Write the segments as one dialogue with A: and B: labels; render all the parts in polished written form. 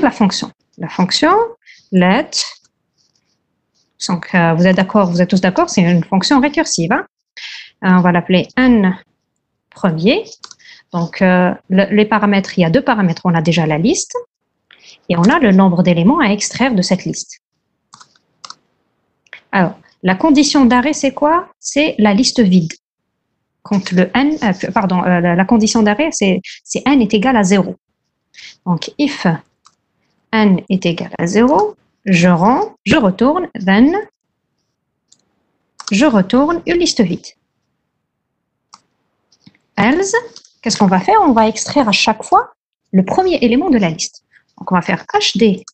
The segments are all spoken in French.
A: la fonction. La fonction let. Donc, vous êtes d'accord, vous êtes tous d'accord, c'est une fonction récursive. Hein? On va l'appeler n premier. Donc, les paramètres, il y a deux paramètres. On a déjà la liste et on a le nombre d'éléments à extraire de cette liste. Alors, la condition d'arrêt, c'est quoi? C'est la liste vide. Quand le n, la condition d'arrêt, c'est n est égal à 0. Donc, if n est égal à 0, je retourne, then, je retourne une liste vide. Else, qu'est-ce qu'on va faire? On va extraire à chaque fois le premier élément de la liste. Donc, on va faire hd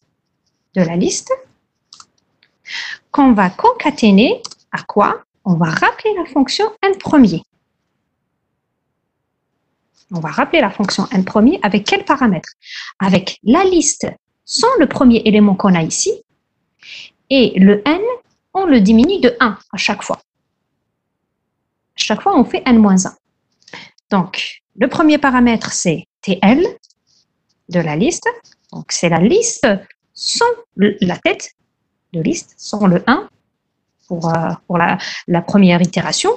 A: de la liste, qu'on va concaténer à quoi? On va rappeler la fonction n premier. On va rappeler la fonction n premier avec quel paramètre? Avec la liste sans le premier élément qu'on a ici, et le n, on le diminue de 1 à chaque fois. À chaque fois, on fait n-1. Donc, le premier paramètre, c'est tl de la liste. Donc, c'est la liste sans la tête de liste, sans le 1 pour la première itération,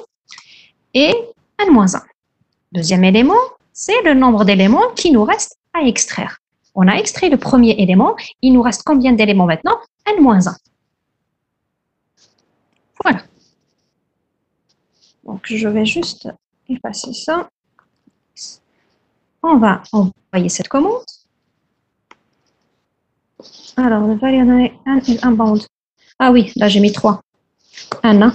A: et n-1. Deuxième élément, c'est le nombre d'éléments qui nous reste à extraire. On a extrait le premier élément, il nous reste combien d'éléments maintenant? n-1. Voilà. Donc, je vais juste effacer ça. On va envoyer cette commande. Alors, le variable n est unbound. Ah oui, là j'ai mis 3. N.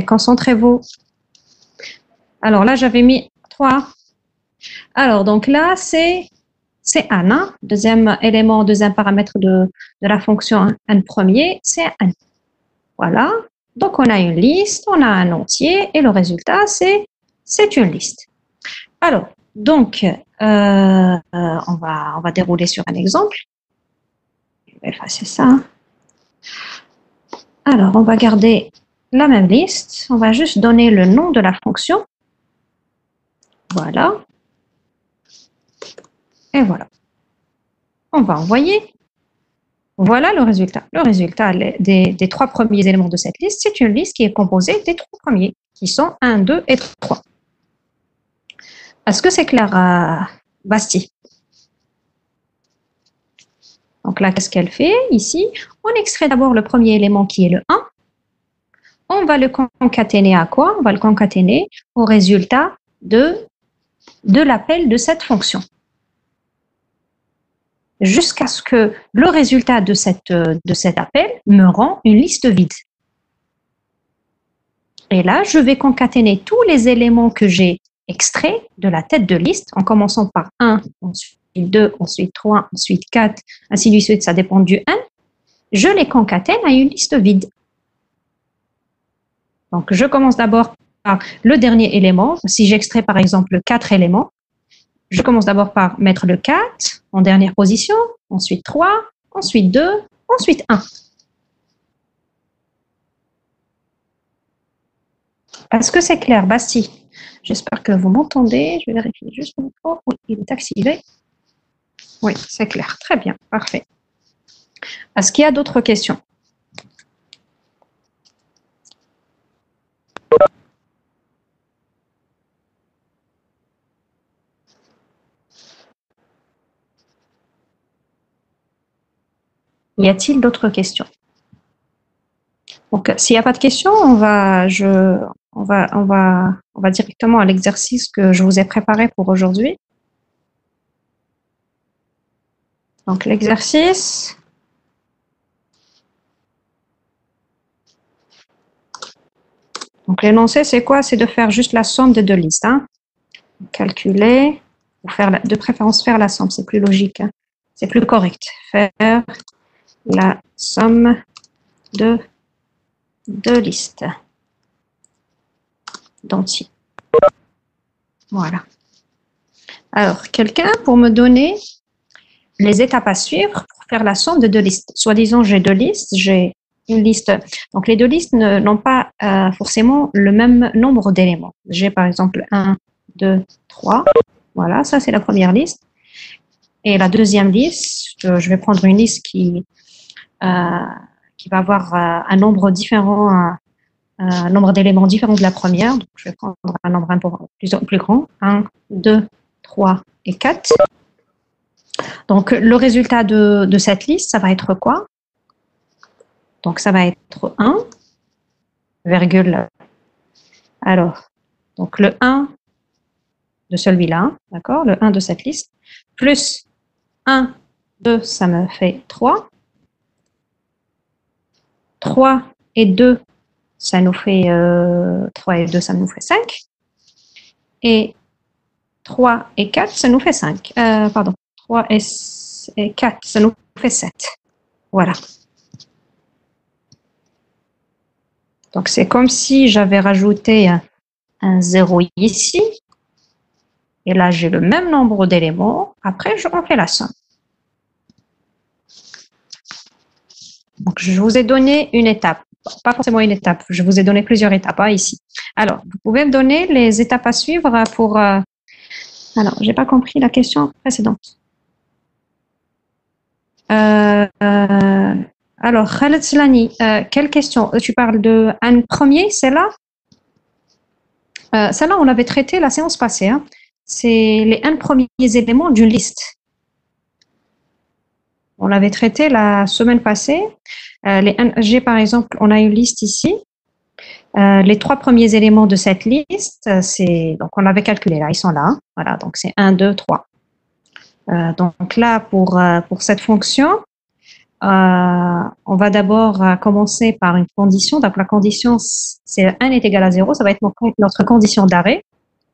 A: Concentrez-vous. Alors là, j'avais mis 3. Alors, donc là, c'est n. Deuxième élément, deuxième paramètre de la fonction n premier, c'est n. Voilà. Donc, on a une liste, on a un entier, et le résultat, c'est une liste. Alors, donc, on va dérouler sur un exemple. Je vais effacer ça. Alors, on va garder la même liste. On va juste donner le nom de la fonction. Voilà. Et voilà. On va envoyer. Voilà le résultat. Le résultat des 3 premiers éléments de cette liste, c'est une liste qui est composée des 3 premiers, qui sont 1, 2 et 3. Est-ce que c'est clair, Bastille? Donc là, qu'est-ce qu'elle fait ici? On extrait d'abord le premier élément qui est le 1. On va le concaténer à quoi? On va le concaténer au résultat de l'appel de cette fonction. Jusqu'à ce que le résultat de cet appel me rend une liste vide. Et là, je vais concaténer tous les éléments que j'ai extraits de la tête de liste, en commençant par 1, ensuite 2, ensuite 3, ensuite 4, ainsi de suite, ça dépend du n. Je les concatène à une liste vide. Donc, je commence d'abord par le dernier élément. Si j'extrais par exemple 4 éléments, je commence d'abord par mettre le 4 en dernière position, ensuite 3, ensuite 2, ensuite 1. Est-ce que c'est clair, Bastille? J'espère que vous m'entendez. Je vais vérifier juste mon micro. Oui, il est activé. Oui, c'est clair. Très bien, parfait. Est-ce qu'il y a d'autres questions? Y a-t-il d'autres questions? Donc, s'il n'y a pas de questions, on va directement à l'exercice que je vous ai préparé pour aujourd'hui. Donc, l'exercice. Donc, l'énoncé, c'est quoi? C'est de faire juste la somme des deux listes. Hein. Calculer, ou de préférence faire la somme, c'est plus logique. Hein. C'est plus correct. Faire la somme de deux listes d'entiers. Voilà. Alors, quelqu'un pour me donner les étapes à suivre pour faire la somme de deux listes. Soi-disant, j'ai deux listes, j'ai une liste. Donc, les deux listes n'ont pas forcément le même nombre d'éléments. J'ai par exemple 1, 2, 3. Voilà, ça c'est la première liste. Et la deuxième liste, je vais prendre une liste qui va avoir un nombre différent, un nombre d'éléments différents de la première. Donc, je vais prendre un nombre plus grand, 1, 2, 3 et 4. Donc, le résultat de cette liste, ça va être quoi? Donc, ça va être 1, virgule. Alors, donc le 1 de celui-là, d'accord? Le 1 de cette liste, plus 1, 2, ça me fait 3. 3 et 2, ça nous fait 3 et 2, ça nous fait 5. Et 3 et 4, ça nous fait 5. Pardon, 3 et 4, ça nous fait 7. Voilà. Donc, c'est comme si j'avais rajouté un 0 ici. Et là, j'ai le même nombre d'éléments. Après, on fait la somme. Donc, je vous ai donné une étape. Pas forcément une étape. Je vous ai donné plusieurs étapes ici. Alors, vous pouvez me donner les étapes à suivre pour... Alors, j'ai pas compris la question précédente. Alors, Khaled Slani, quelle question? Tu parles de un premier, c'est là? Celle-là, on l'avait traité la séance passée. Hein. C'est les un premiers éléments d'une liste. On l'avait traité la semaine passée. J'ai par exemple, on a une liste ici. Les 3 premiers éléments de cette liste, donc on avait calculé là, ils sont là. Voilà, donc c'est 1, 2, 3. Donc là, pour cette fonction, on va d'abord commencer par une condition. Donc la condition, c'est 1 est égal à 0, ça va être notre condition d'arrêt,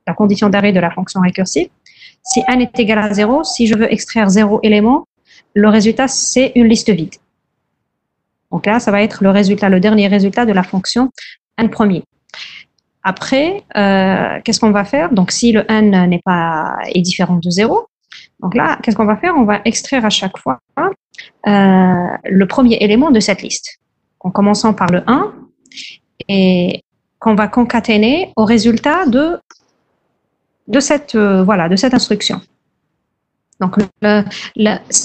A: la condition d'arrêt de la fonction récursive. Si 1 est égal à 0, si je veux extraire 0 élément, le résultat, c'est une liste vide. Donc là, ça va être le dernier résultat de la fonction n premier. Après, qu'est-ce qu'on va faire? Donc, si le n est différent de 0, donc là, qu'est-ce qu'on va faire? On va extraire à chaque fois le premier élément de cette liste, en commençant par le 1 et qu'on va concaténer au résultat de cette instruction. Donc,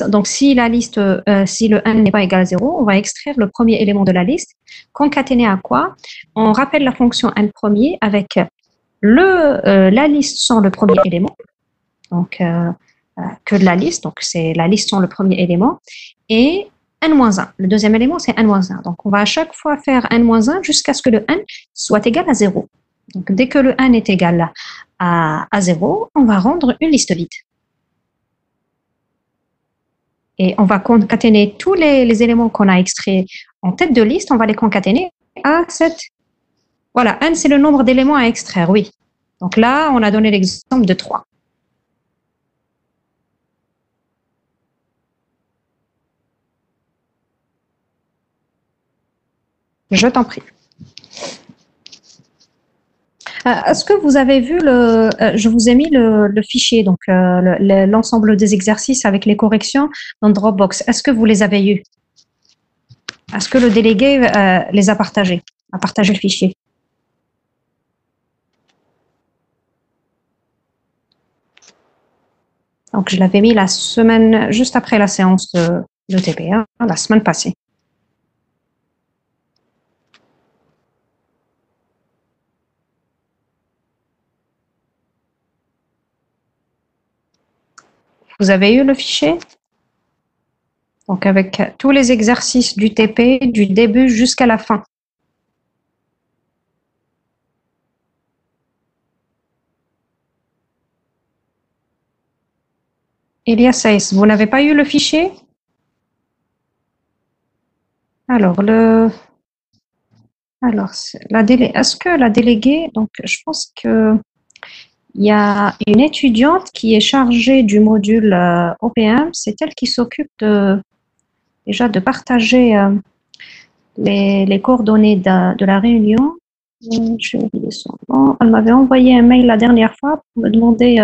A: donc si la liste, si le 1 n'est pas égal à 0, on va extraire le premier élément de la liste. Concaténer à quoi? On rappelle la fonction n premier avec la liste sans le premier élément, donc que de la liste, donc c'est la liste sans le premier élément, et n-1. Le deuxième élément, c'est n-1. Donc, on va à chaque fois faire n-1 jusqu'à ce que le n soit égal à 0. Donc, dès que le n est égal à 0, on va rendre une liste vide. Et on va concaténer tous les éléments qu'on a extraits en tête de liste, on va les concaténer à cette... Voilà, n, c'est le nombre d'éléments à extraire, oui. Donc là, on a donné l'exemple de 3. Je t'en prie. Est-ce que vous avez vu je vous ai mis le fichier, donc l'ensemble des exercices avec les corrections dans Dropbox. Est-ce que vous les avez eus? Est-ce que le délégué les a partagés, a partagé le fichier? Donc, je l'avais mis la semaine, juste après la séance de TPA, la semaine passée. Vous avez eu le fichier? Donc, avec tous les exercices du TP, du début jusqu'à la fin. Elias Saïs, vous n'avez pas eu le fichier? Alors, est-ce que la déléguée, donc je pense que il y a une étudiante qui est chargée du module OPM, c'est elle qui s'occupe déjà de partager les coordonnées de la réunion. J'ai oublié son nom. Elle m'avait envoyé un mail la dernière fois pour me demander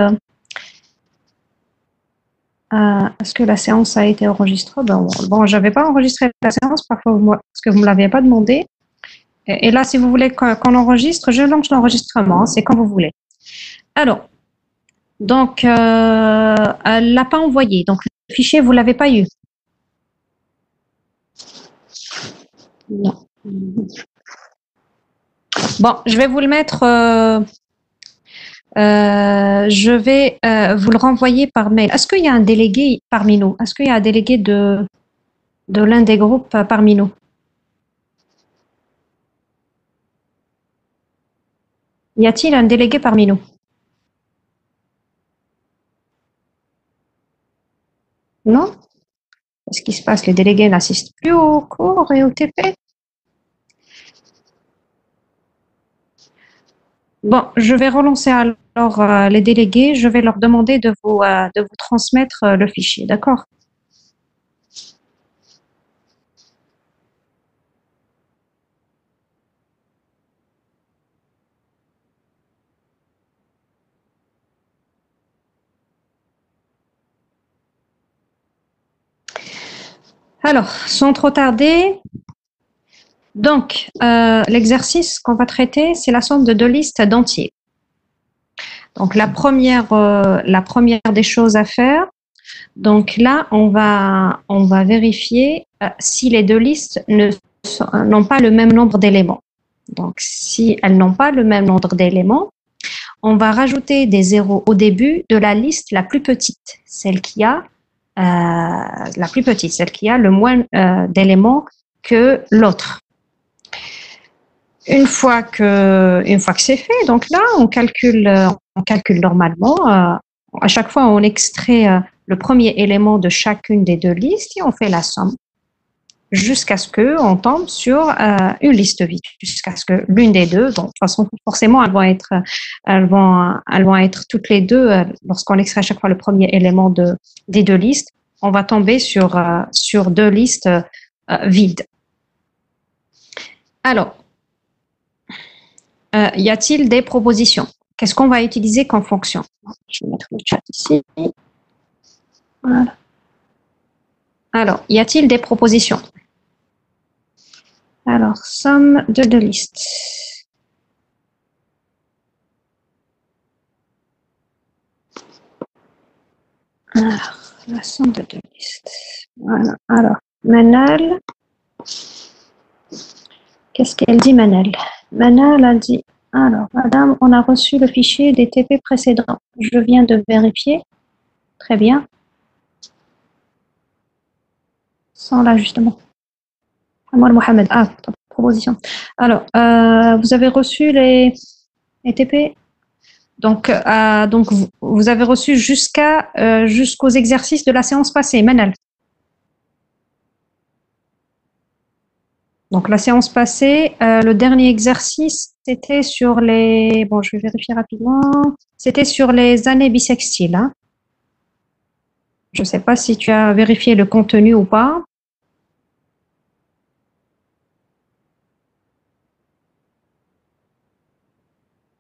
A: est-ce que la séance a été enregistrée. Bon, je n'avais pas enregistré la séance parfois parce que vous ne me l'aviez pas demandé. Et là, si vous voulez qu'on enregistre, je lance l'enregistrement. C'est quand vous voulez. Alors, Donc, elle l'a pas envoyé. Donc, le fichier, vous l'avez pas eu. Non. Bon, je vais vous le mettre. Je vais vous le renvoyer par mail. Est-ce qu'il y a un délégué parmi nous? Est-ce qu'il y a un délégué de l'un des groupes parmi nous? Y a-t-il un délégué parmi nous? Non? Qu'est-ce qui se passe? Les délégués n'assistent plus aux cours et au TP? Bon, je vais relancer alors les délégués. Je vais leur demander de vous transmettre le fichier, d'accord? Alors, sans trop tarder, donc l'exercice qu'on va traiter, c'est la somme de deux listes d'entiers. Donc la première des choses à faire, donc là, on va vérifier si les deux listes n'ont pas le même nombre d'éléments. Donc, si elles n'ont pas le même nombre d'éléments, on va rajouter des zéros au début de la liste la plus petite, celle qui a la plus petite, celle qui a le moins d'éléments que l'autre. Une fois que c'est fait, donc là, on calcule normalement. À chaque fois, on extrait le premier élément de chacune des deux listes et on fait la somme jusqu'à ce qu'on tombe sur une liste vide, jusqu'à ce que l'une des deux, bon, de toute façon, forcément, elles vont être toutes les deux, lorsqu'on extrait à chaque fois le premier élément des deux listes, on va tomber sur deux listes vides. Alors, y a-t-il des propositions? Qu'est-ce qu'on va utiliser comme fonction? Je vais mettre le chat ici. Voilà. Alors, y a-t-il des propositions? Alors, somme de deux listes. Alors, la somme de deux listes. Voilà. Alors, Manal. Qu'est-ce qu'elle dit, Manal? Manal a dit, alors, madame, on a reçu le fichier des TP précédents. Je viens de vérifier. Très bien. Sans l'ajustement. Amoual Mohamed. Ah, proposition. Alors, vous avez reçu les TP. Donc vous avez reçu jusqu'aux exercices de la séance passée, Manal. Donc la séance passée, le dernier exercice, c'était sur les... Bon, je vais vérifier rapidement. C'était sur les années bissextiles. Hein. Je ne sais pas si tu as vérifié le contenu ou pas.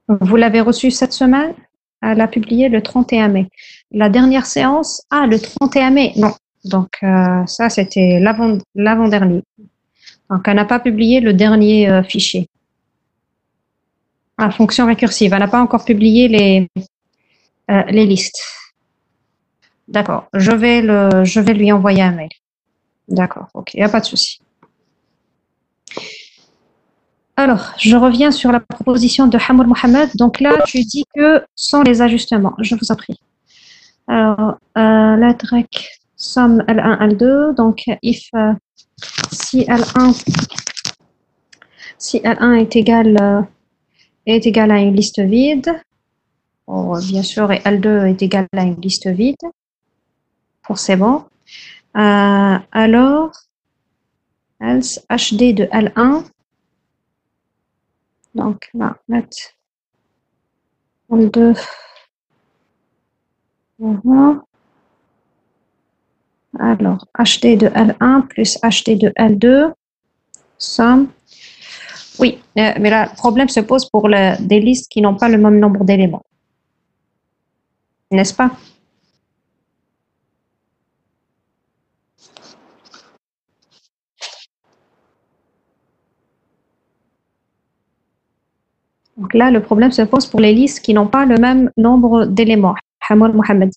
A: Vous l'avez reçu cette semaine. Elle a publié le 31 mai. La dernière séance, le 31 mai, non. Donc ça, c'était l'avant-dernier. Donc, elle n'a pas publié le dernier fichier. Fonction récursive. Elle n'a pas encore publié les listes. D'accord. Je vais lui envoyer un mail. D'accord. Ok. Il n'y a pas de souci. Alors, je reviens sur la proposition de Hamoul Mohamed. Donc là, tu dis que sans les ajustements. Je vous en prie. Alors, la rec somme L1, L2. Donc, if si L1 est égal à une liste vide, bien sûr, et L2 est égal à une liste vide, forcément. Alors, else HD de L1, donc là, mettre L2. Alors, HD de L1 plus HD de L2, somme. Oui, mais là, le problème se pose pour des listes qui n'ont pas le même nombre d'éléments. N'est-ce pas? Donc là, le problème se pose pour les listes qui n'ont pas le même nombre d'éléments. Hamour Mohamed.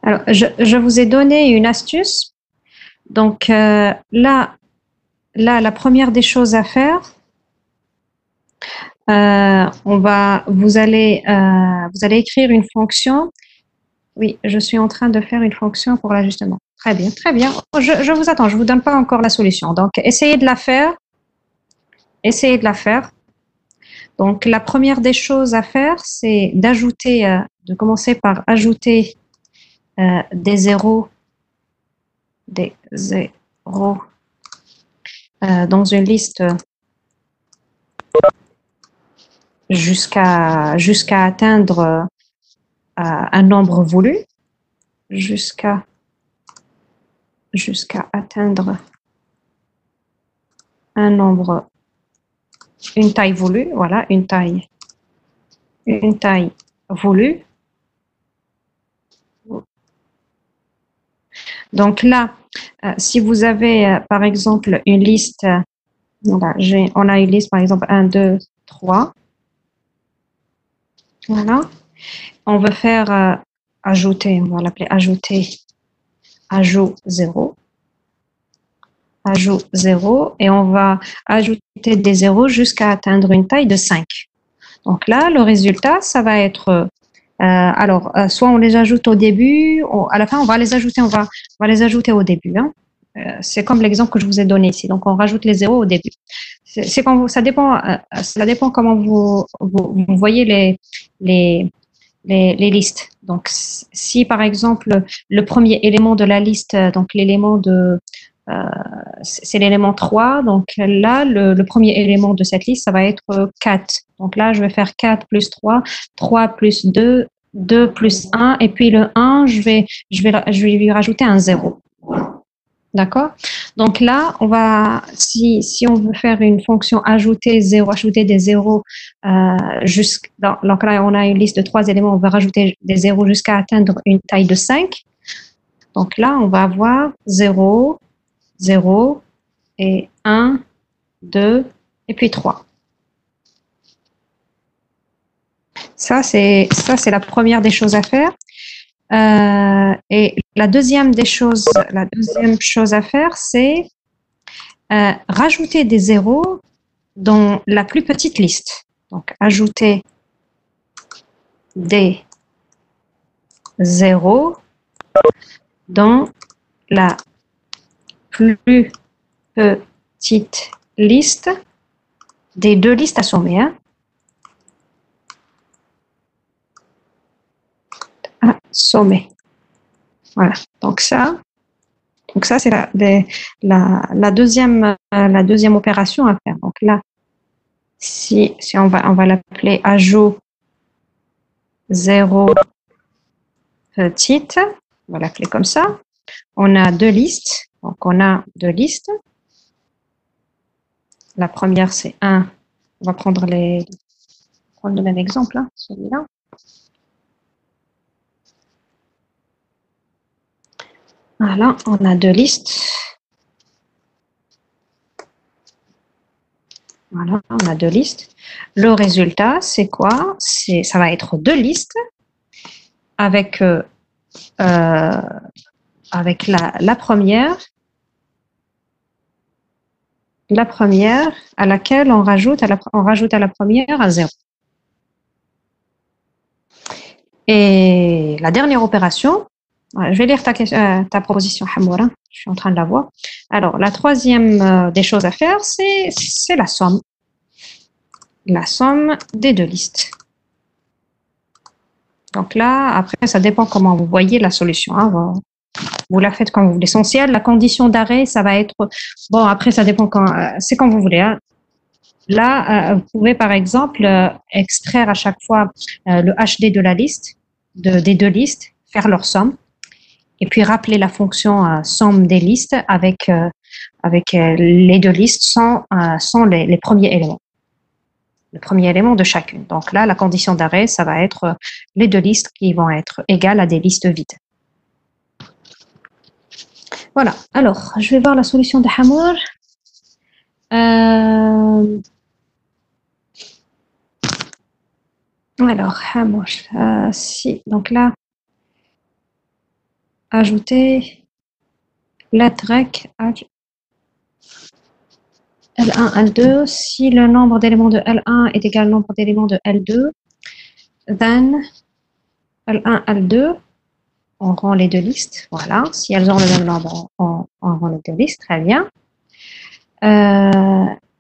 A: Alors, je vous ai donné une astuce. Donc là, la première des choses à faire, vous allez écrire une fonction. Oui, je suis en train de faire une fonction pour l'ajustement. Très bien, très bien. Je vous attends, je vous donne pas encore la solution. Donc, essayez de la faire. Essayez de la faire. Donc, la première des choses à faire, c'est d'ajouter, de commencer par ajouter des zéros dans une liste jusqu'à atteindre un nombre voulu, jusqu'à atteindre un nombre, une taille voulue, voilà, une taille voulue. Donc là, si vous avez par exemple une liste, voilà, on a une liste par exemple 1, 2, 3. Voilà. On veut faire ajouter, on va l'appeler ajouter, ajout 0. Ajout 0 et on va ajouter des zéros jusqu'à atteindre une taille de 5. Donc là, le résultat, ça va être soit on les ajoute au début, à la fin, on va les ajouter au début. Hein. C'est comme l'exemple que je vous ai donné ici. Donc, on rajoute les zéros au début. Ça dépend comment vous voyez les listes. Donc, si par exemple, le premier élément de la liste, donc l'élément c'est l'élément 3. Donc là, le premier élément de cette liste, ça va être 4. Donc là, je vais faire 4 plus 3, 3 plus 2, 2 plus 1. Et puis le 1, je vais lui rajouter un 0. D'accord? Donc là, si on veut faire une fonction ajouter des zéros, donc là, on a une liste de 3 éléments, on va rajouter des zéros jusqu'à atteindre une taille de 5. Donc là, on va avoir 0, 0 et 1, 2 et puis 3. Ça, c'est la première des choses à faire. Et la deuxième chose à faire, c'est rajouter des zéros dans la plus petite liste. Donc, ajouter des zéros dans la plus petite liste des deux listes à sommer. Hein. À sommer. Voilà. Donc ça c'est la deuxième opération à faire. Donc là, si on va l'appeler ajout 0 petite, on va l'appeler comme ça. On a deux listes. Donc on a deux listes. La première c'est 1. On va prendre le même exemple, hein, celui-là. Voilà, on a deux listes. Voilà, on a deux listes. Le résultat, c'est quoi? Ça va être deux listes avec la première à laquelle on rajoute à la première un 0. Et la dernière opération, je vais lire ta proposition, Hamoura. Je suis en train de la voir. Alors, la troisième des choses à faire, c'est la somme. La somme des deux listes. Donc là, après, ça dépend comment vous voyez la solution. Hein. Vous la faites quand vous voulez. L'essentiel, la condition d'arrêt, ça va être... Bon, après, ça dépend c'est quand vous voulez. Hein. Là, vous pouvez, par exemple, extraire à chaque fois le HD de la liste, des deux listes, faire leur somme, et puis rappeler la fonction somme des listes avec les deux listes sans les premiers éléments. Le premier élément de chacune. Donc là, la condition d'arrêt, ça va être les deux listes qui vont être égales à des listes vides. Voilà. Alors, je vais voir la solution de Hamour. Euh, alors, si, donc là, ajouter lettre L1, L2. Si le nombre d'éléments de L1 est égal au nombre d'éléments de L2, then L1, L2, on rend les deux listes. Voilà. Si elles ont le même nombre, on rend les deux listes. Très bien.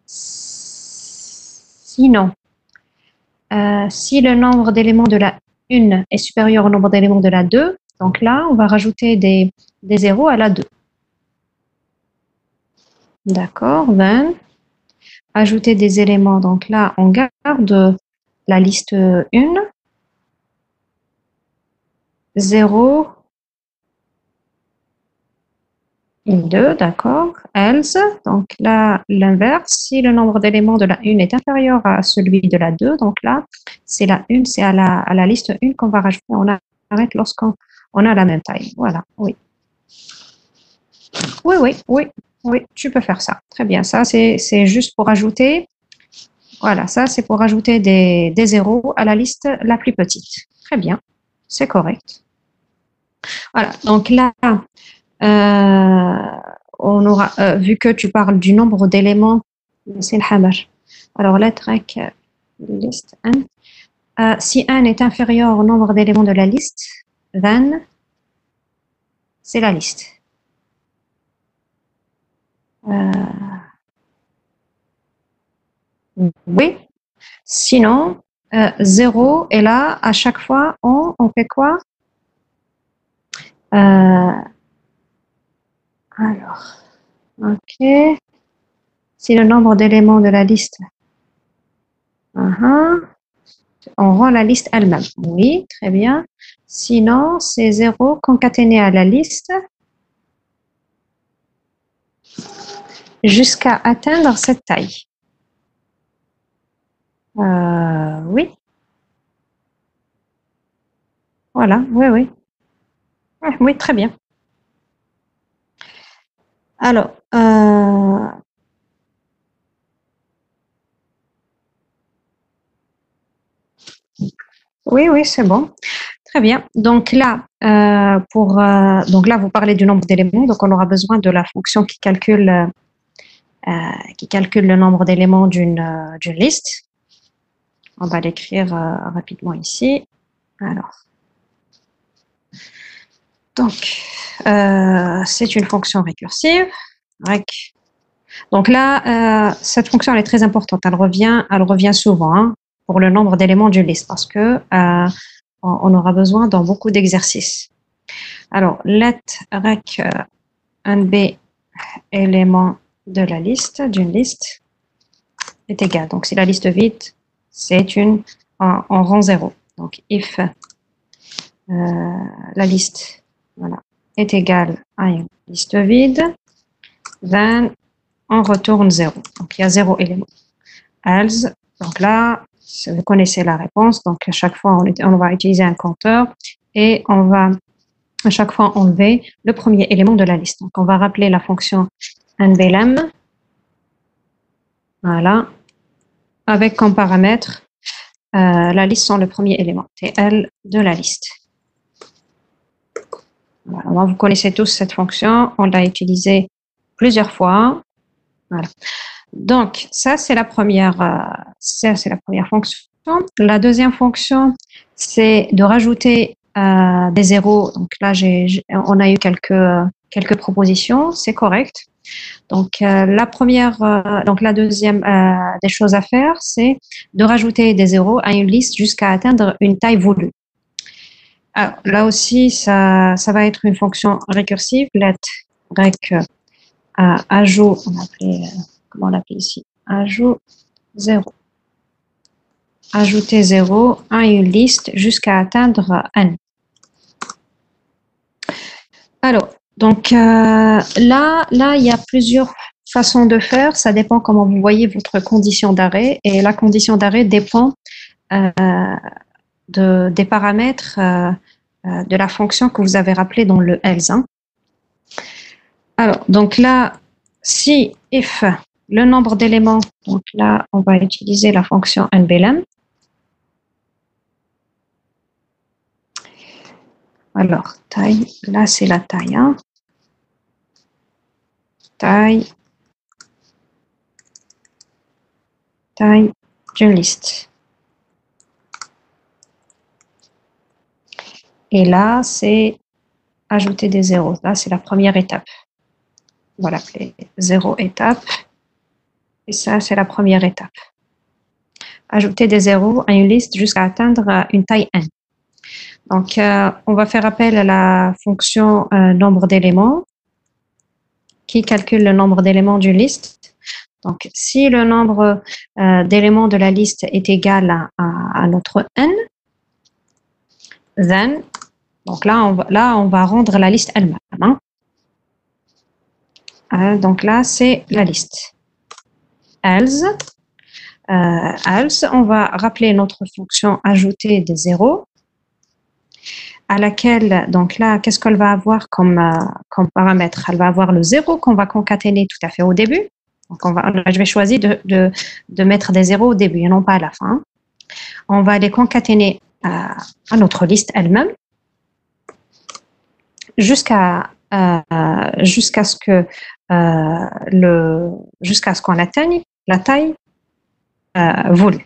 A: Sinon, si le nombre d'éléments de la 1 est supérieur au nombre d'éléments de la 2, donc là, on va rajouter des zéros à la 2. D'accord, then, ajouter des éléments. Donc là, on garde la liste 1, 0, 2, d'accord, else. Donc là, l'inverse, si le nombre d'éléments de la 1 est inférieur à celui de la 2, donc là, c'est la 1, c'est à la liste 1 qu'on va rajouter. On arrête lorsqu'on a la même taille. Voilà, oui. Oui, tu peux faire ça. Très bien, ça c'est juste pour ajouter. Voilà, ça c'est pour ajouter des zéros à la liste la plus petite. Très bien, c'est correct. Voilà, donc là, on aura, vu que tu parles du nombre d'éléments, c'est le hammer. Alors, lettre liste n. Si n est inférieur au nombre d'éléments de la liste, then c'est la liste. Oui. Sinon, 0 et là, à chaque fois, on fait quoi? Alors, ok. Si le nombre d'éléments de la liste, on rend la liste elle-même. Oui, très bien. Sinon, c'est 0 concaténé à la liste jusqu'à atteindre cette taille. Oui. Voilà, oui. Oui, très bien. Alors, oui, c'est bon. Très bien. Donc là, donc là, vous parlez du nombre d'éléments. Donc, on aura besoin de la fonction qui calcule le nombre d'éléments d'une liste. On va l'écrire rapidement ici. Alors, donc, c'est une fonction récursive. Rec. Donc là, cette fonction elle est très importante. Elle revient souvent hein, pour le nombre d'éléments d'une liste parce que on aura besoin dans beaucoup d'exercices. Alors, let rec nb élément de la liste, d'une liste, est égal. Donc, si la liste vide, c'est en rang 0. Donc, if la liste est égale à une liste vide, then on retourne 0. Donc, il y a 0 élément. Else, donc là, vous connaissez la réponse. Donc, à chaque fois, on va utiliser un compteur et on va à chaque fois enlever le premier élément de la liste. Donc, on va rappeler la fonction nblem. Voilà. Avec comme paramètre la liste sans le premier élément, TL de la liste. Voilà. Vous connaissez tous cette fonction. On l'a utilisée plusieurs fois. Voilà. Donc, ça, c'est la première fonction. La deuxième fonction, c'est de rajouter des zéros. Donc là, on a eu quelques propositions, c'est correct. Donc, la deuxième des choses à faire, c'est de rajouter des zéros à une liste jusqu'à atteindre une taille voulue. Alors, là aussi, ça va être une fonction récursive, let rec ajout, comment on l'appelle ici? Ajout 0. Ajouter 0 à une liste jusqu'à atteindre n. Alors, donc là, il y a plusieurs façons de faire. Ça dépend comment vous voyez votre condition d'arrêt. Et la condition d'arrêt dépend des paramètres de la fonction que vous avez rappelée dans le else. Alors, donc là, si if le nombre d'éléments. Donc là, on va utiliser la fonction NBLM. Alors, taille, là c'est la taille. Hein. Taille d'une liste. Et là, c'est ajouter des zéros. Là, c'est la première étape. On va l'appeler 0 étape. Et ça, c'est la première étape. Ajouter des zéros à une liste jusqu'à atteindre une taille n. Donc, on va faire appel à la fonction nombre d'éléments qui calcule le nombre d'éléments d'une liste. Donc, si le nombre d'éléments de la liste est égal à notre n, then, donc là, on va rendre la liste elle-même. Hein. Donc là, c'est la liste. Else, on va rappeler notre fonction ajouter des zéros, à laquelle, donc là, qu'est-ce qu'elle va avoir comme paramètre? Elle va avoir le 0 qu'on va concaténer tout à fait au début. Donc je vais choisir de mettre des zéros au début et non pas à la fin. On va les concaténer à notre liste elle-même jusqu'à ce qu'on atteigne la taille voulue.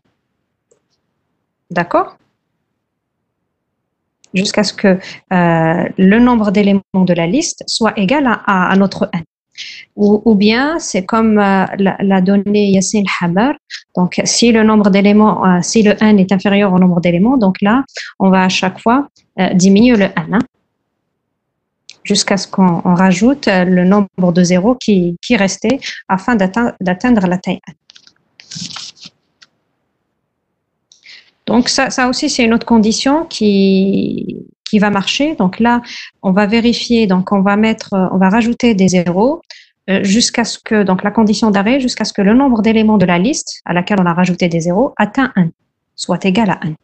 A: D'accord? Jusqu'à ce que le nombre d'éléments de la liste soit égal à notre n. Ou bien, c'est comme l'a donné Yassine Hamar. Donc, si le nombre d'éléments, si le n est inférieur au nombre d'éléments, donc là, on va à chaque fois diminuer le n. Hein, jusqu'à ce qu'on rajoute le nombre de zéros qui restait afin d'atteindre la taille n. Donc, ça aussi, c'est une autre condition qui va marcher. Donc là, on va vérifier, donc on va rajouter des zéros jusqu'à ce que, donc la condition d'arrêt, jusqu'à ce que le nombre d'éléments de la liste à laquelle on a rajouté des zéros atteint 1, soit égal à 1.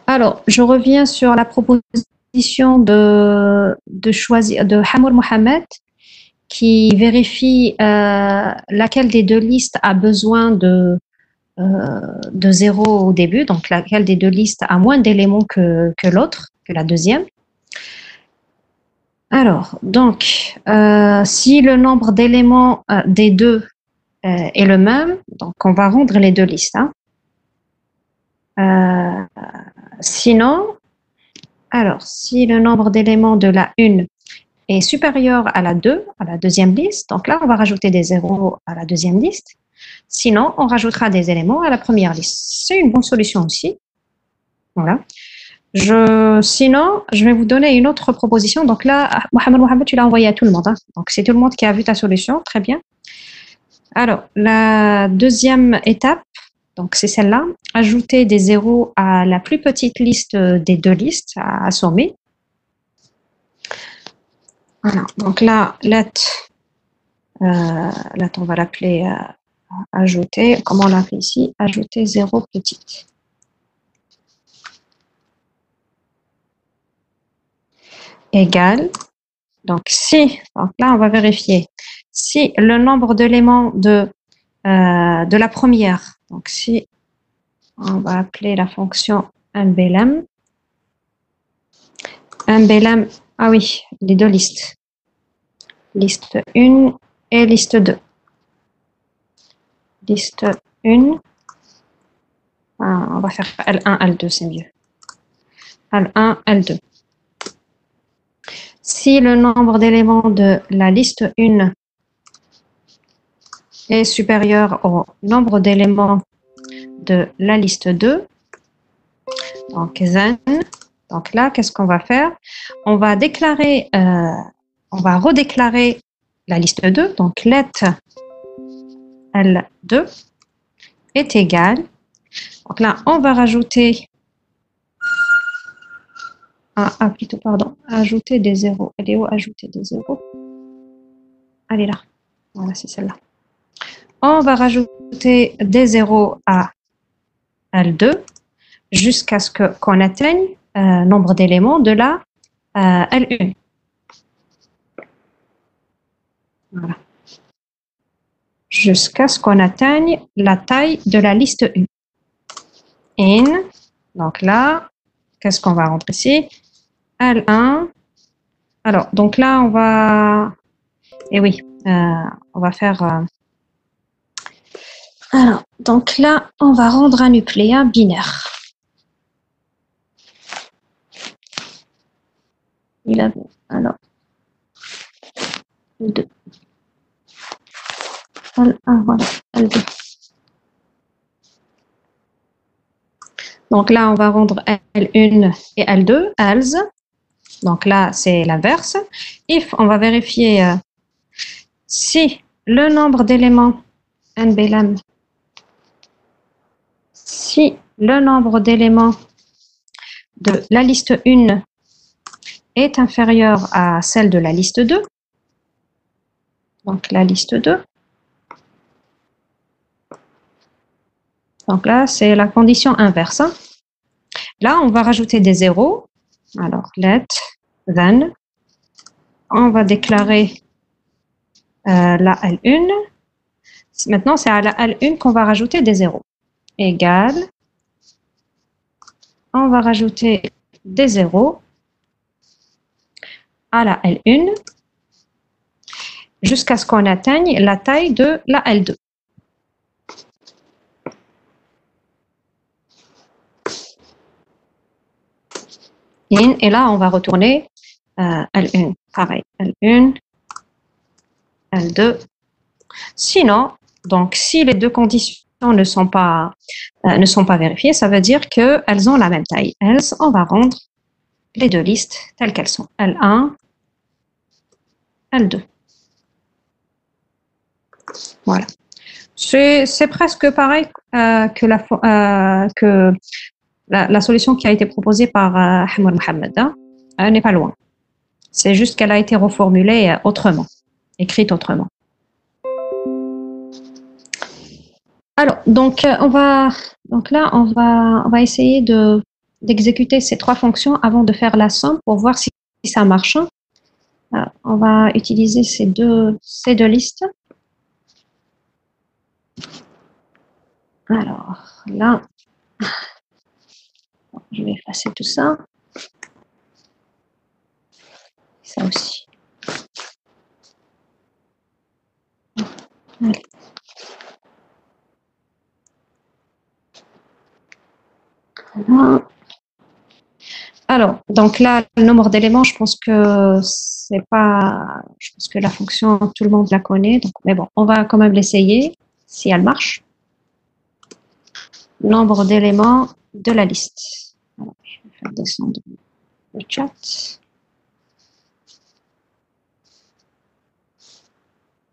A: Alors, je reviens sur la proposition de Hamour Mohamed qui vérifie laquelle des deux listes a besoin de zéro au début, donc laquelle des deux listes a moins d'éléments que l'autre, que la deuxième. Alors, donc, si le nombre d'éléments des deux est le même, donc on va rendre les deux listes. Hein. Sinon, alors, si le nombre d'éléments de la 1 est supérieur à la 2, à la deuxième liste, donc là, on va rajouter des zéros à la deuxième liste. Sinon, on rajoutera des éléments à la première liste. C'est une bonne solution aussi. Voilà. Sinon, je vais vous donner une autre proposition. Donc là, Mohamed, tu l'as envoyé à tout le monde. Hein. Donc, c'est tout le monde qui a vu ta solution. Très bien. Alors, la deuxième étape, donc c'est celle-là. Ajouter des zéros à la plus petite liste des deux listes à sommer. Voilà. Donc là, on va l'appeler ajouter. Comment on l'appelle ici? Ajouter 0 petite. Égale. Donc là, on va vérifier. Si le nombre d'éléments de la première, donc si on va appeler la fonction NBLM, ah oui, les deux listes. Liste 1 et liste 2. Liste 1, on va faire L1, L2, c'est mieux. L1, L2. Si le nombre d'éléments de la liste 1 est supérieur au nombre d'éléments de la liste 2, donc then, donc là, qu'est-ce qu'on va faire? On va redéclarer la liste 2, donc let L2 est égal. Donc là, on va rajouter ajouter des zéros. Elle est où? Ajouter des zéros. Elle est là. Voilà, c'est celle-là. On va rajouter des zéros à L2 jusqu'à ce qu'on atteigne nombre d'éléments de la L1. Voilà. Jusqu'à ce qu'on atteigne la taille de la liste 1. In. Donc là, qu'est-ce qu'on va rentrer ici? L1. Alors, donc là, on va... Eh oui, on va faire... Alors, donc là, on va rendre un nucléa binaire. Il a... Alors, 2. L1, voilà, L2. Donc là, on va rendre L1 et L2, else. Donc là, c'est l'inverse. If, on va vérifier si le nombre d'éléments NBLM, si le nombre d'éléments de la liste 1 est inférieur à celle de la liste 2. Donc la liste 2. Donc là, c'est la condition inverse. Là, on va rajouter des zéros. Alors, let, then. On va déclarer la L1. Maintenant, c'est à la L1 qu'on va rajouter des zéros. Égal. On va rajouter des zéros à la L1 jusqu'à ce qu'on atteigne la taille de la L2. Et là, on va retourner L1. Pareil, L1, L2. Sinon, donc, si les deux conditions ne sont pas vérifiées, ça veut dire qu'elles ont la même taille. Else, on va rendre les deux listes telles qu'elles sont. L1, L2. Voilà. C'est presque pareil que la solution qui a été proposée par Hamad Mohamed. Elle n'est pas loin. C'est juste qu'elle a été reformulée autrement, écrite autrement. Alors, donc là, on va essayer d'exécuter ces trois fonctions avant de faire la somme pour voir si ça marche. Alors, on va utiliser ces deux listes. Alors, là, je vais effacer tout ça. Ça aussi. Allez. Voilà. Alors, donc là, le nombre d'éléments, je pense que la fonction, tout le monde la connaît. Donc, mais bon, on va quand même l'essayer, si elle marche. Nombre d'éléments de la liste. Alors, je vais faire descendre le chat.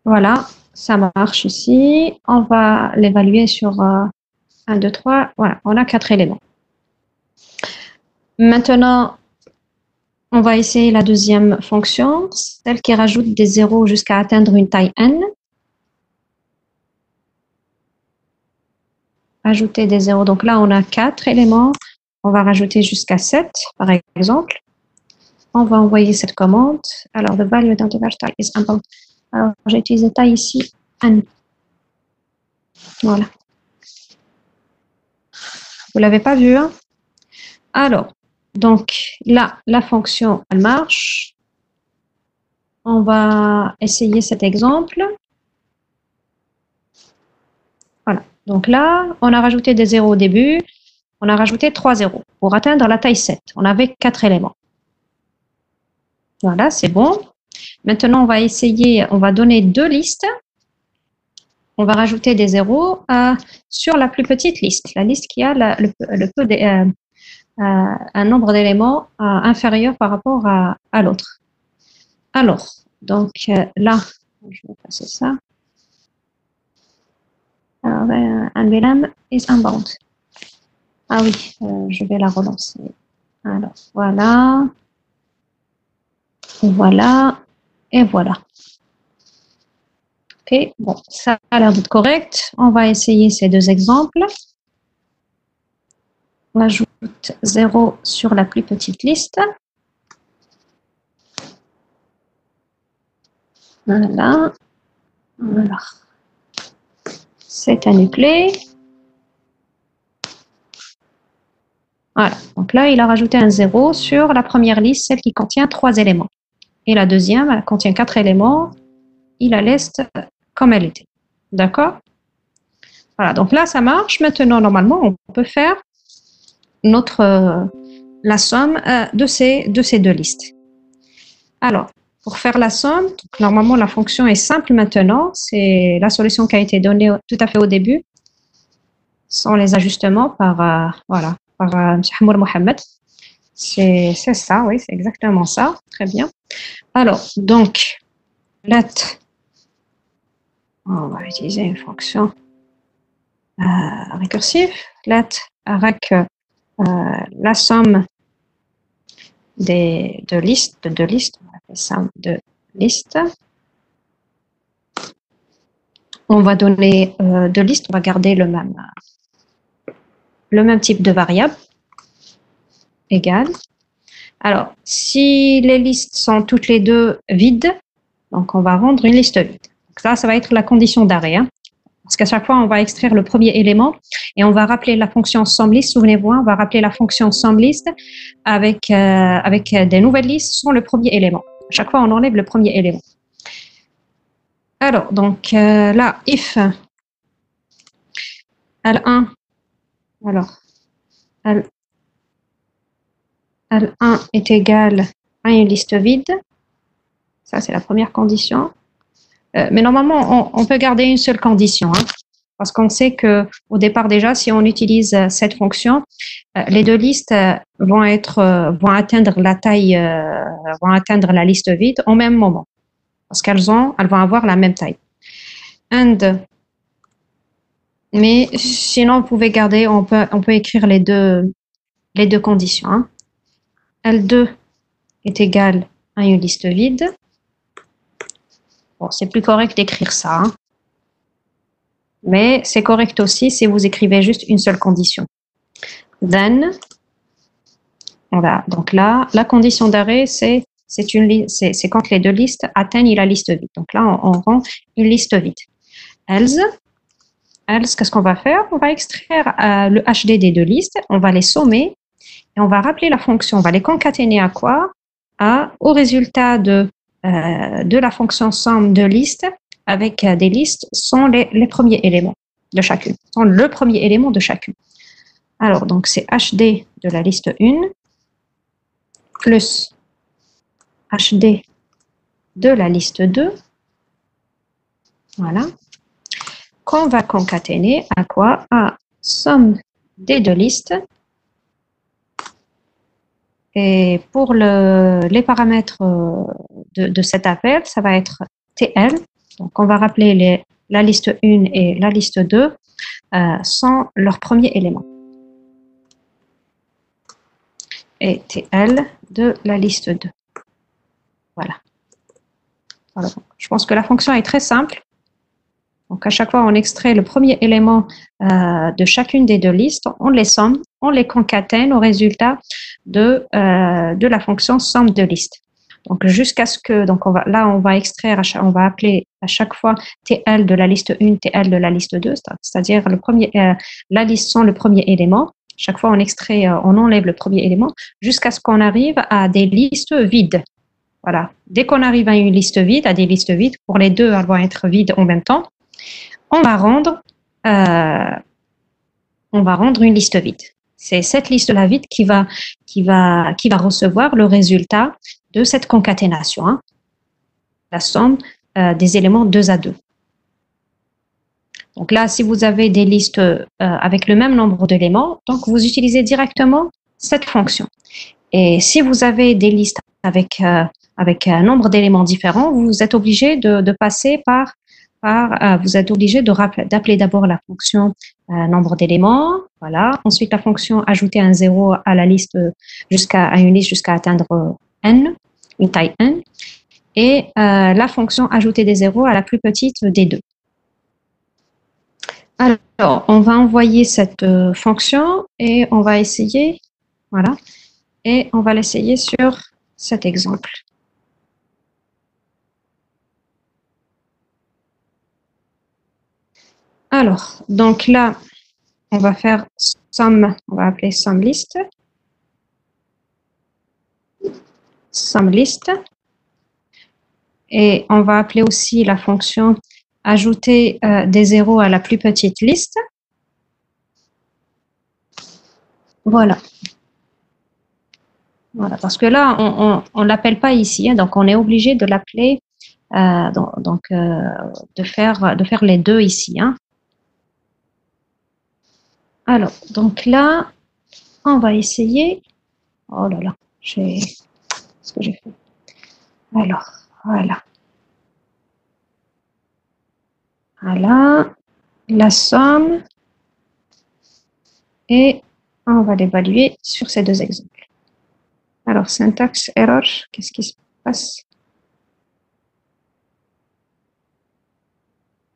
A: Voilà, ça marche ici. On va l'évaluer sur 1, 2, 3. Voilà, on a 4 éléments. Maintenant, on va essayer la deuxième fonction, celle qui rajoute des zéros jusqu'à atteindre une taille n. Ajouter des zéros. Donc là, on a 4 éléments. On va rajouter jusqu'à 7, par exemple. On va envoyer cette commande. Alors, the value identifier type is important. Alors, j'ai utilisé taille ici, n. Voilà. Vous l'avez pas vu, hein? Alors, donc là, la fonction, elle marche. On va essayer cet exemple. Voilà. Donc là, on a rajouté des zéros au début. On a rajouté 3 zéros pour atteindre la taille 7. On avait 4 éléments. Voilà, c'est bon. Maintenant, on va essayer, on va donner 2 listes. On va rajouter des zéros sur la plus petite liste, la liste qui a un nombre d'éléments inférieur par rapport à l'autre. Alors, donc là, je vais passer ça. Alors, NBLM is unbound. Ah oui, je vais la relancer. Alors, voilà. Voilà. Et voilà. Ok, bon, ça a l'air d'être correct. On va essayer ces deux exemples. On ajoute 0 sur la plus petite liste. Voilà. Alors, c'est un nuclé. Voilà, donc là, il a rajouté un 0 sur la première liste, celle qui contient 3 éléments. Et la deuxième, elle contient 4 éléments. Il la laisse comme elle était. D'accord? Voilà, donc là, ça marche. Maintenant, normalement, on peut faire la somme de ces deux listes. Alors, pour faire la somme, normalement, la fonction est simple maintenant. C'est la solution qui a été donnée tout à fait au début, sans les ajustements par M. Hamour Mohamed. C'est ça, oui, c'est exactement ça. Très bien. Alors, donc, let, on va utiliser une fonction récursive. Let avec la somme de deux listes, on va appeler somme de listes. On va donner deux listes, on va garder le même type de variable, égal. Alors, si les listes sont toutes les deux vides, donc on va rendre une liste vide. Donc ça va être la condition d'arrêt. Hein, parce qu'à chaque fois, on va extraire le premier élément et on va rappeler la fonction SOMLIST. Souvenez-vous, on va rappeler la fonction SOMLIST avec des nouvelles listes sans le premier élément. À chaque fois, on enlève le premier élément. Alors, donc là, if L1, alors, L1 est égal à une liste vide. Ça, c'est la première condition. Mais normalement, on peut garder une seule condition, hein, parce qu'on sait qu'au départ déjà, si on utilise cette fonction, les deux listes vont atteindre la taille, vont atteindre la liste vide au même moment, parce elles vont avoir la même taille. Mais sinon, vous pouvez garder, on peut écrire les deux conditions. Hein. L2 est égal à une liste vide. Bon, c'est plus correct d'écrire ça, hein. Mais c'est correct aussi si vous écrivez juste une seule condition. Then, voilà. Donc là, la condition d'arrêt, c'est quand les deux listes atteignent la liste vide. Donc là, on rend une liste vide. Else, qu'est-ce qu'on va faire? On va extraire le HD des deux listes, on va les sommer et on va rappeler la fonction. On va les concaténer à quoi? Au résultat de la fonction somme de listes avec des listes sans les premiers éléments de chacune, sans le premier élément de chacune. Alors, donc, c'est HD de la liste 1 plus HD de la liste 2, voilà, qu'on va concaténer à quoi? À somme des deux listes. Et pour les paramètres de cet appel, ça va être TL. Donc, on va rappeler la liste 1 et la liste 2 sans leur premier élément. Et TL de la liste 2. Voilà. Alors, je pense que la fonction est très simple. Donc, à chaque fois, on extrait le premier élément de chacune des deux listes, on les somme, on les concatène au résultat de la fonction somme de listes. Donc, jusqu'à ce que, donc on va extraire, on va appeler à chaque fois TL de la liste 1, TL de la liste 2, c'est-à-dire la liste sans le premier élément. Chaque fois, on extrait, on enlève le premier élément jusqu'à ce qu'on arrive à des listes vides. Voilà. Dès qu'on arrive à une liste vide, à des listes vides, pour les deux, elles vont être vides en même temps, on va rendre une liste vide. C'est cette liste-là vide qui va recevoir le résultat de cette concaténation, hein, la somme des éléments 2 à 2. Donc là, si vous avez des listes avec le même nombre d'éléments, donc vous utilisez directement cette fonction. Et si vous avez des listes avec un nombre d'éléments différents, vous êtes obligé de passer vous êtes obligé d'appeler d'abord la fonction nombre d'éléments, voilà. Ensuite, la fonction ajouter un 0 à la liste à une liste jusqu'à atteindre n, une taille n, et la fonction ajouter des zéros à la plus petite des deux. Alors, on va envoyer cette fonction et on va essayer, voilà, et on va l'essayer sur cet exemple. Alors, donc là, on va faire sum, on va appeler sum list. Sum list. Et on va appeler aussi la fonction ajouter des zéros à la plus petite liste. Voilà. Voilà, parce que là, on l'appelle pas ici, hein, donc on est obligé de l'appeler, de faire les deux ici. Hein. Alors, donc là, on va essayer. Oh là là, ce que j'ai fait. Alors, voilà. Voilà, la somme, et on va l'évaluer sur ces deux exemples. Alors, syntaxe error, qu'est-ce qui se passe?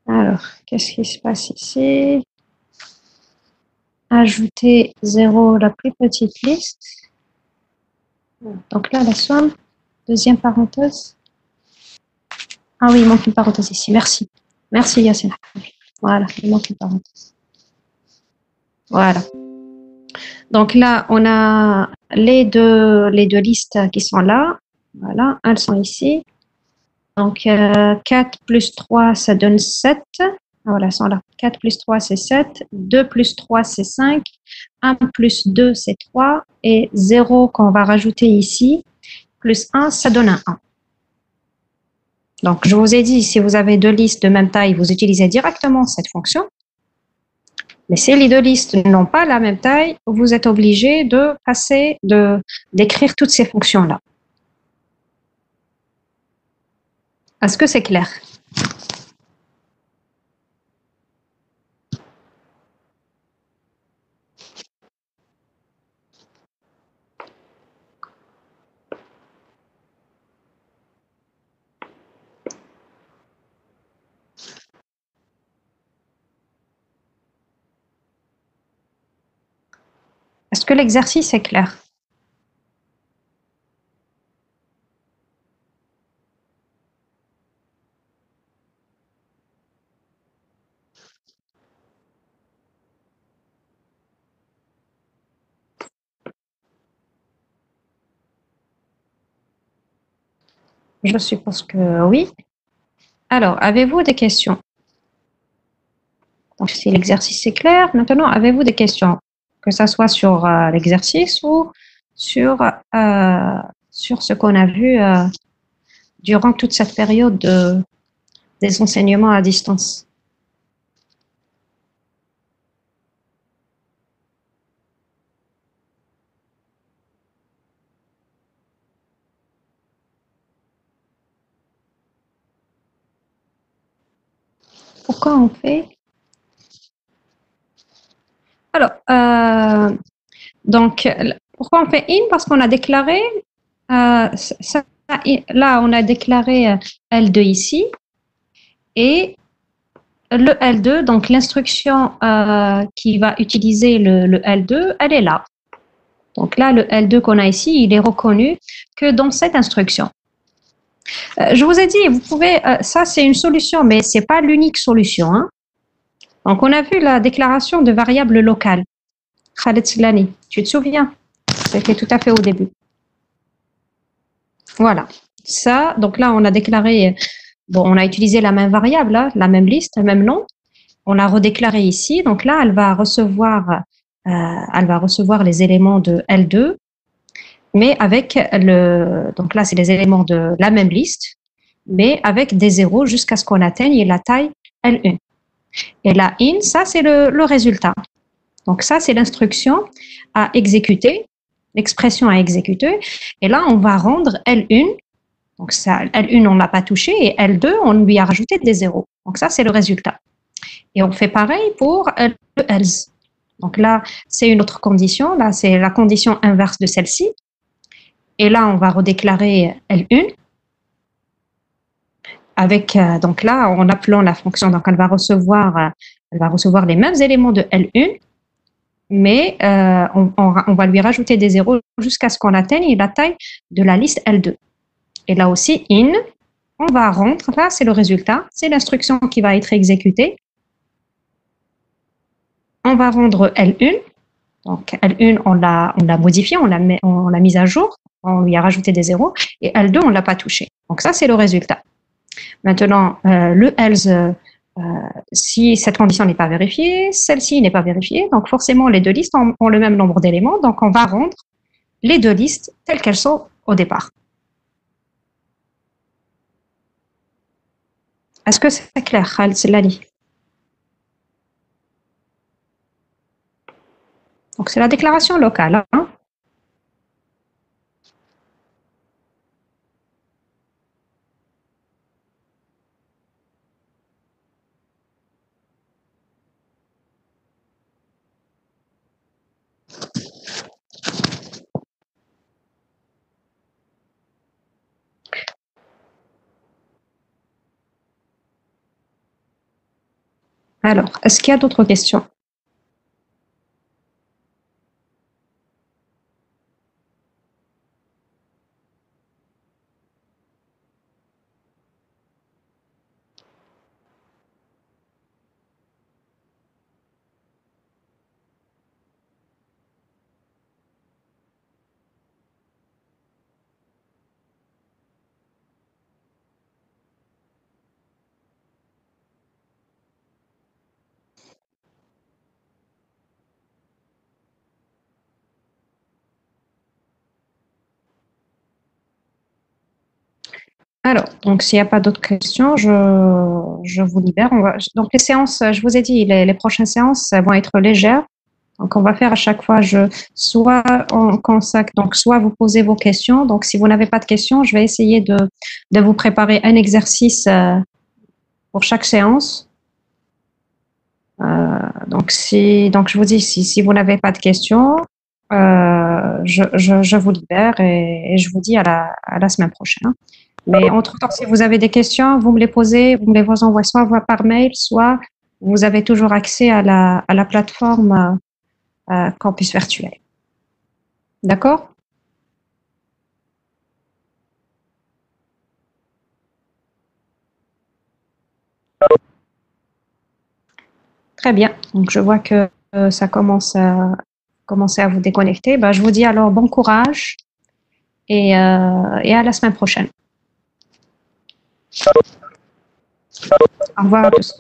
A: Alors, qu'est-ce qui se passe ici? Ajouter 0 la plus petite liste. Donc là, la somme, deuxième parenthèse. Ah oui, il manque une parenthèse ici, merci. Merci Yassine. Voilà, il manque une parenthèse. Voilà. Donc là, on a les deux listes qui sont là. Voilà, elles sont ici. Donc 4 plus 3, ça donne 7. Voilà, elles sont là. 4 plus 3, c'est 7. 2 plus 3, c'est 5. 1 plus 2, c'est 3. Et 0 qu'on va rajouter ici, plus 1, ça donne un 1. Donc, je vous ai dit, si vous avez deux listes de même taille, vous utilisez directement cette fonction. Mais si les deux listes n'ont pas la même taille, vous êtes obligé d'écrire toutes ces fonctions-là. Est-ce que c'est clair? Est-ce que l'exercice est clair? Je suppose que oui. Alors, avez-vous des questions? Donc, si l'exercice est clair, maintenant, avez-vous des questions? Que ce soit sur l'exercice ou sur, sur ce qu'on a vu durant toute cette période des enseignements à distance. Pourquoi on fait? Alors, donc, pourquoi on fait in? Parce qu'on a déclaré, là, on a déclaré L2 ici, et le L2, donc l'instruction qui va utiliser le L2, elle est là. Donc là, le L2 qu'on a ici, il est reconnu que dans cette instruction. Je vous ai dit, vous pouvez, ça c'est une solution, mais ce n'est pas l'unique solution. Hein. Donc on a vu la déclaration de variable locale. Khaled Slani, tu te souviens? C'était tout à fait au début. Voilà. Ça, donc là, on a déclaré, bon, on a utilisé la même variable, là, la même liste, le même nom. On l'a redéclaré ici. Donc là, elle va recevoir les éléments de L2, mais avec donc là, c'est les éléments de la même liste, mais avec des zéros jusqu'à ce qu'on atteigne la taille L1. Et la in, ça, c'est le résultat. Donc ça, c'est l'instruction à exécuter, l'expression à exécuter. Et là, on va rendre L1. Donc ça, L1, on ne l'a pas touché, et L2, on lui a rajouté des zéros. Donc ça, c'est le résultat. Et on fait pareil pour le else. Donc là, c'est une autre condition. Là, c'est la condition inverse de celle-ci. Et là, on va redéclarer L1 avec, donc là, en appelant la fonction. Donc, elle va recevoir les mêmes éléments de L1, mais on va lui rajouter des zéros jusqu'à ce qu'on atteigne la taille de la liste L2. Et là aussi, in, on va rendre, là, c'est le résultat, c'est l'instruction qui va être exécutée. on va rendre L1. Donc L1, on l'a modifié, on l'a mise à jour, on lui a rajouté des zéros, et L2, on l'a pas touché. Donc ça, c'est le résultat. Maintenant, le else, si cette condition n'est pas vérifiée, celle-ci n'est pas vérifiée, donc forcément les deux listes ont le même nombre d'éléments, donc on va rendre les deux listes telles qu'elles sont au départ. Est-ce que c'est clair, Khaled Sellali? Donc c'est la déclaration locale. Hein. Alors, est-ce qu'il y a d'autres questions? Alors, donc s'il n'y a pas d'autres questions, je vous libère. Donc les séances, je vous ai dit, les prochaines séances vont être légères. Donc on va faire à chaque fois, soit on consacre, donc soit vous posez vos questions. Donc si vous n'avez pas de questions, je vais essayer de vous préparer un exercice pour chaque séance. Donc je vous dis, si vous n'avez pas de questions, je vous libère et je vous dis à la semaine prochaine. Mais entre-temps, si vous avez des questions, vous me les posez, vous me les envoyez soit par mail, soit vous avez toujours accès à la plateforme Campus Virtuel. D'accord? Très bien. Donc, je vois que ça commencer à vous déconnecter. Ben, je vous dis alors bon courage et à la semaine prochaine. Au revoir à tous.